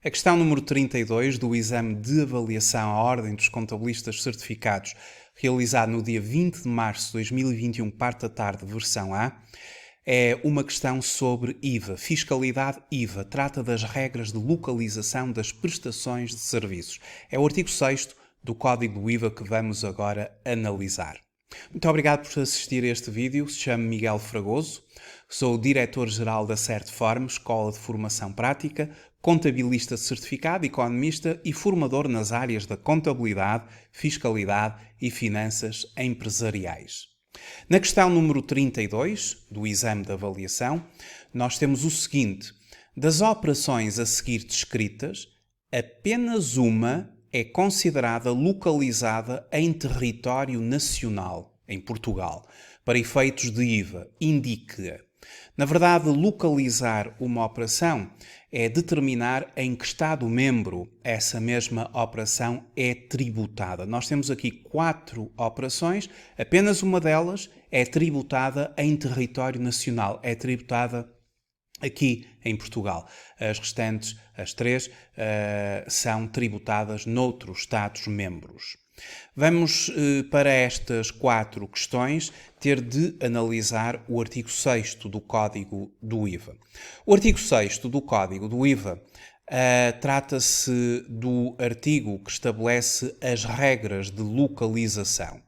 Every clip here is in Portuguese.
A questão número 32 do exame de avaliação à Ordem dos Contabilistas Certificados, realizado no dia 20 de março de 2021, parte da tarde, versão A, é uma questão sobre IVA. Fiscalidade IVA. Trata das regras de localização das prestações de serviços. É o artigo 6º do Código do IVA que vamos agora analisar. Muito obrigado por assistir a este vídeo. Chamo-me Miguel Fragoso, sou o Diretor-Geral da Certform, Escola de Formação Prática, contabilista certificado, economista e formador nas áreas da contabilidade, fiscalidade e finanças empresariais. Na questão número 32 do exame de avaliação, nós temos o seguinte: das operações a seguir descritas, apenas uma é considerada localizada em território nacional, em Portugal, para efeitos de IVA. Indique-a. Na verdade, localizar uma operação é determinar em que Estado-membro essa mesma operação é tributada. Nós temos aqui 4 operações, apenas uma delas é tributada em território nacional, é tributada aqui em Portugal. As restantes, as 3, são tributadas noutros Estados-membros. Vamos, para estas 4 questões, ter de analisar o artigo 6º do Código do IVA. O artigo 6º do Código do IVA trata-se do artigo que estabelece as regras de localização.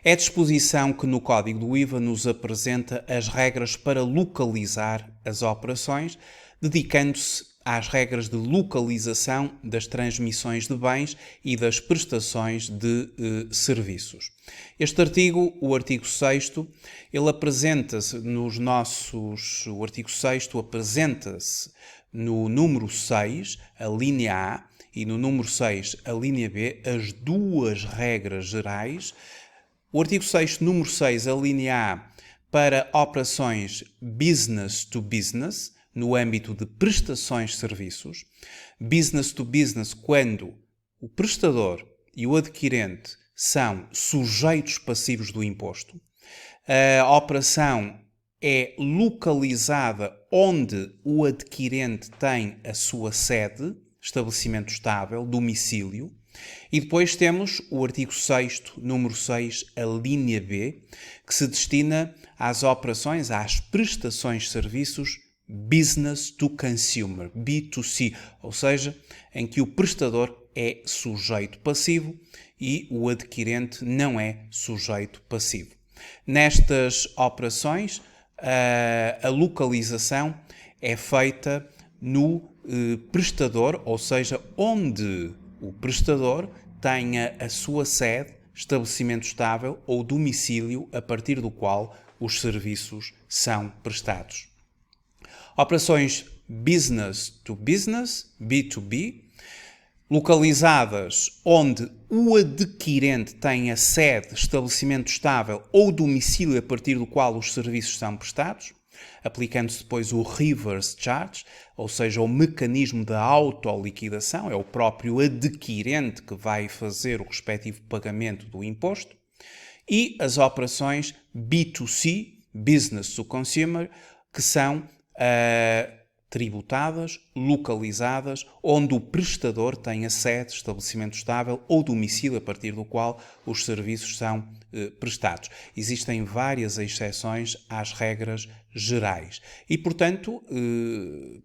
É a disposição que no Código do IVA nos apresenta as regras para localizar as operações, dedicando-se às regras de localização das transmissões de bens e das prestações de serviços. Este artigo, o artigo 6º, ele apresenta-se o artigo 6º apresenta-se no número 6, a linha A, e no número 6, a linha B, as duas regras gerais. O artigo 6º, número 6, a linha A, para operações business to business, no âmbito de prestações de serviços. Business to business, quando o prestador e o adquirente são sujeitos passivos do imposto. A operação é localizada onde o adquirente tem a sua sede, estabelecimento estável, domicílio. E depois temos o artigo 6º, número 6, a linha B, que se destina às operações, às prestações de serviços business to consumer, B2C, ou seja, em que o prestador é sujeito passivo e o adquirente não é sujeito passivo. Nestas operações, a localização é feita no prestador, ou seja, onde o prestador tenha a sua sede, estabelecimento estável ou domicílio a partir do qual os serviços são prestados. Operações business to business, B2B, localizadas onde o adquirente tem a sede, estabelecimento estável ou domicílio a partir do qual os serviços são prestados, aplicando-se depois o reverse charge, ou seja, o mecanismo da autoliquidação, é o próprio adquirente que vai fazer o respectivo pagamento do imposto, e as operações B2C, business to consumer, que são tributadas, localizadas, onde o prestador tem a sede, estabelecimento estável ou domicílio a partir do qual os serviços são prestados. Existem várias exceções às regras gerais e, portanto,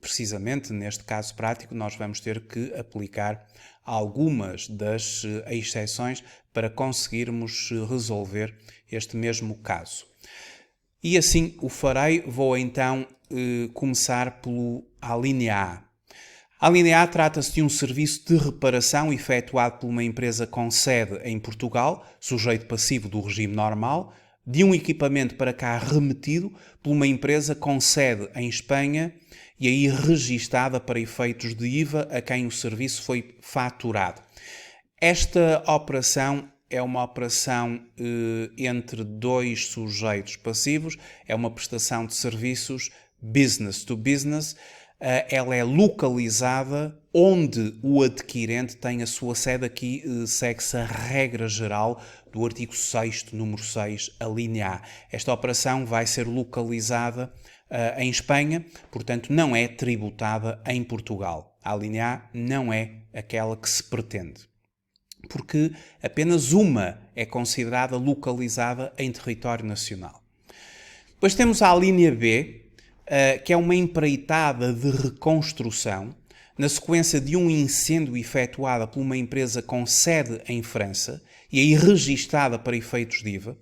precisamente neste caso prático, nós vamos ter que aplicar algumas das exceções para conseguirmos resolver este mesmo caso. E assim o farei. Vou então começar pela linha A. A linha A trata-se de um serviço de reparação efetuado por uma empresa com sede em Portugal, sujeito passivo do regime normal, de um equipamento para cá remetido por uma empresa com sede em Espanha e aí registada para efeitos de IVA a quem o serviço foi faturado. Esta operação é uma operação entre dois sujeitos passivos, é uma prestação de serviços business to business, ela é localizada onde o adquirente tem a sua sede. Aqui segue-se a regra geral do artigo 6º, número 6, a linha A. Esta operação vai ser localizada em Espanha, portanto não é tributada em Portugal. A linha A não é aquela que se pretende, porque apenas uma é considerada localizada em território nacional. Depois temos a linha B, que é uma empreitada de reconstrução na sequência de um incêndio efetuado por uma empresa com sede em França e aí registada para efeitos de IVA,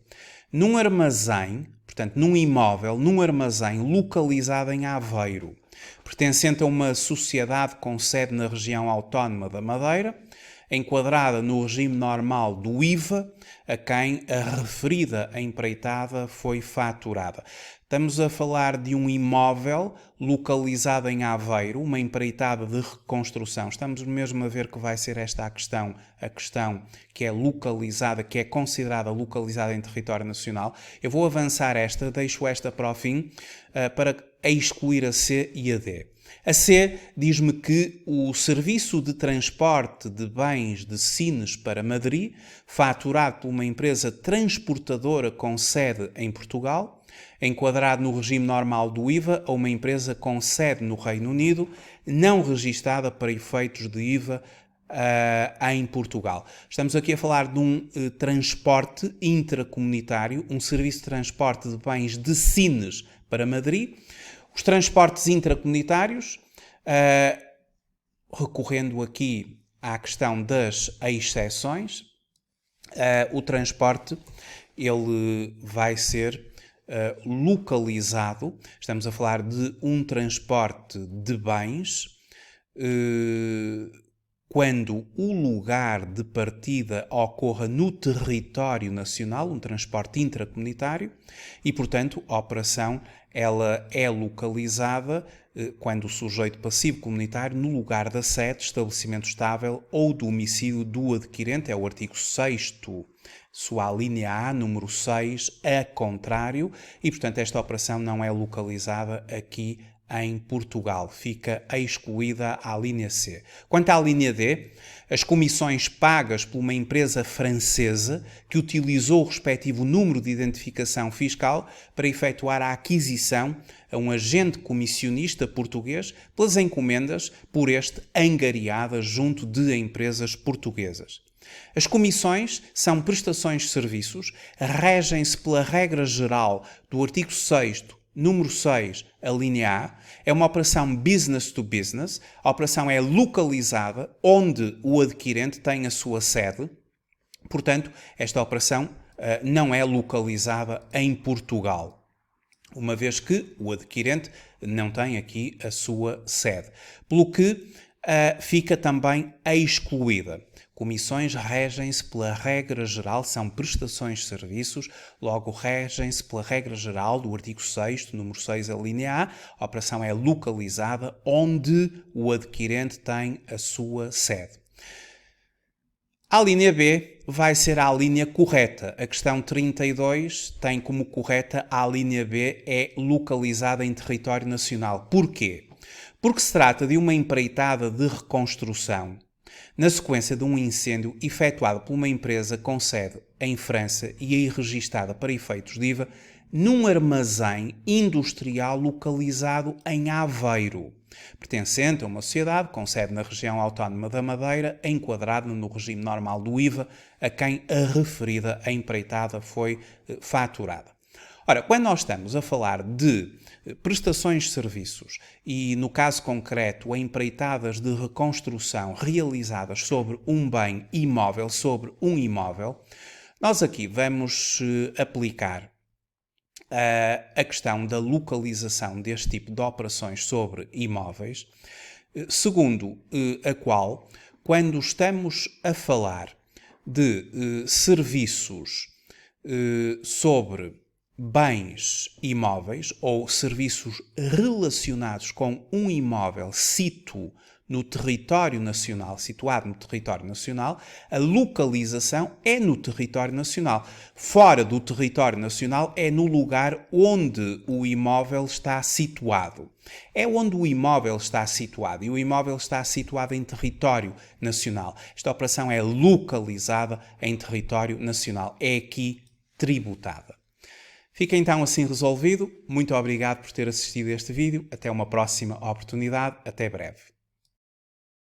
num armazém, portanto num imóvel, num armazém localizado em Aveiro, pertencente a uma sociedade com sede na região autónoma da Madeira, enquadrada no regime normal do IVA, a quem a referida empreitada foi faturada. Estamos a falar de um imóvel localizado em Aveiro, uma empreitada de reconstrução. Estamos mesmo a ver que vai ser esta a questão que é localizada, que é considerada localizada em território nacional. Eu vou avançar deixo esta para o fim, para excluir a C e a D. A C diz-me que o serviço de transporte de bens de Sines para Madrid, faturado por uma empresa transportadora com sede em Portugal, enquadrado no regime normal do IVA, a uma empresa com sede no Reino Unido, não registada para efeitos de IVA em Portugal. Estamos aqui a falar de um transporte intracomunitário, um serviço de transporte de bens de Sines para Madrid. Os transportes intracomunitários, recorrendo aqui à questão das exceções, o transporte ele vai ser localizado. Estamos a falar de um transporte de bens quando o lugar de partida ocorra no território nacional, um transporte intracomunitário, e, portanto, a operação ela é localizada quando o sujeito passivo comunitário no lugar da sede, estabelecimento estável ou domicílio do adquirente. É o artigo 6º, sua linha A, número 6, a contrário, e, portanto, esta operação não é localizada aqui em Portugal, fica excluída a linha C. Quanto à linha D, as comissões pagas por uma empresa francesa que utilizou o respectivo número de identificação fiscal para efetuar a aquisição a um agente comissionista português pelas encomendas por este angariadas junto de empresas portuguesas. As comissões são prestações de serviços, regem-se pela regra geral do artigo 6º, número 6, a linha A, é uma operação business to business. A operação é localizada onde o adquirente tem a sua sede. Portanto, esta operação não é localizada em Portugal, uma vez que o adquirente não tem aqui a sua sede. Pelo que fica também excluída. Comissões regem-se pela regra geral, são prestações de serviços, logo regem-se pela regra geral do artigo 6º, número 6, a linha A operação é localizada onde o adquirente tem a sua sede. A linha B vai ser a linha correta. A questão 32 tem como correta a linha B é localizada em território nacional. Porquê? Porque se trata de uma empreitada de reconstrução na sequência de um incêndio efetuado por uma empresa com sede em França e aí registada para efeitos de IVA num armazém industrial localizado em Aveiro, pertencente a uma sociedade com sede na região autónoma da Madeira, enquadrado no regime normal do IVA, a quem a referida empreitada foi faturada. Ora, quando nós estamos a falar de prestações de serviços e, no caso concreto, empreitadas de reconstrução realizadas sobre um bem imóvel, nós aqui vamos aplicar a questão da localização deste tipo de operações sobre imóveis, segundo a qual, quando estamos a falar de serviços sobre bens imóveis ou serviços relacionados com um imóvel situado no território nacional, a localização é no território nacional. Fora do território nacional é no lugar onde o imóvel está situado. É onde o imóvel está situado, e o imóvel está situado em território nacional. Esta operação é localizada em território nacional, é aqui tributada. Fica então assim resolvido. Muito obrigado por ter assistido a este vídeo. Até uma próxima oportunidade. Até breve.